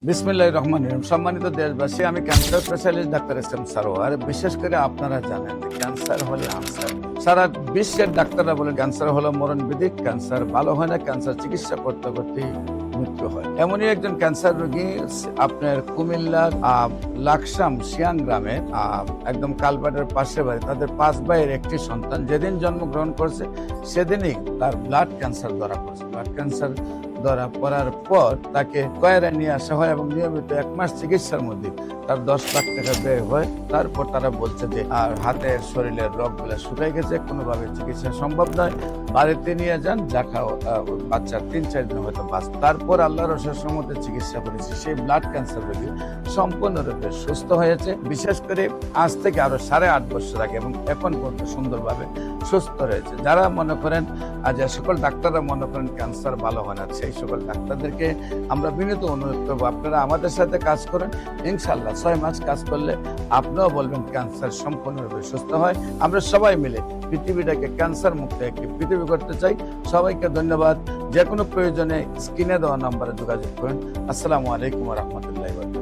বিসমিল্লাহির রহমানির রহিম। সম্মানিত দেশবাসী, আমি cancer specialist doctor SM. Sarwar. বিশেষ করে আপনারা জানেন ক্যান্সার হলে আনসার, সারা বিশ্বের ডাক্তাররা বলেন ক্যান্সার হলো মরণবিধি, ক্যান্সার ভালো হয় না, ক্যান্সার চিকিৎসা করতে করতে মৃত্যু হয়। এমনই একজন ক্যান্সার রোগী আপনার কুমিল্লার লাকসাম শিয়াং গ্রামে, একদম কালপাটের পাশে বাড়ি। তাদের 5 ভাইয়ের একটি সন্তান যেদিন জন্মগ্রহণ করছে সেদিনই তার ব্লাড ক্যান্সার ধরা পড়ছে। ব্লাড ক্যান্সার ধরা পড়ার পর তাকে কয়রা নিয়ে আসা হয় এবং নিয়মিত 1 মাস চিকিৎসার মধ্যে তার 10 লাখ টাকা ব্যয় হয়। তারপর তারা বলছে যে আর হাতের শরীরের রগগুলা শুকাই গেছে, কোনোভাবে চিকিৎসা সম্ভব নয়, বাড়িতে নিয়ে যান, যা খাও, বাচ্চার 3-4 দিন হয়তো বাঁচবে। তারপর আল্লাহর অশেষ রহমতে চিকিৎসা করেছে। সেই ব্লাড ক্যান্সার রোগী সম্পূর্ণরূপে সুস্থ হয়েছে। বিশেষ করে আজ থেকে আরো 8.5 বছর আগে এবং এখন পর্যন্ত সুন্দরভাবে সুস্থ রয়েছে। যারা মনে করেন, যে সকল ডাক্তাররা মনে করেন ক্যান্সার ভালো হয় না, সেই সকল ডাক্তারদেরকে আমরা বিনীত অনুরোধ করবো, আপনারা আমাদের সাথে কাজ করেন। ইনশাল্লাহ 6 মাস কাজ করলে আপনিও বলবেন ক্যান্সার সম্পূর্ণরূপে সুস্থ হয়। আমরা সবাই মিলে পৃথিবীটাকে ক্যান্সার মুক্ত একটি পৃথিবী করতে চাই। সবাইকে ধন্যবাদ। যে কোনো প্রয়োজনে স্ক্রিনে দেওয়া নম্বরে যোগাযোগ করুন। আসসালামু আলাইকুম ওয়া রাহমাতুল্লাহি ওয়া বারাকাতুহু।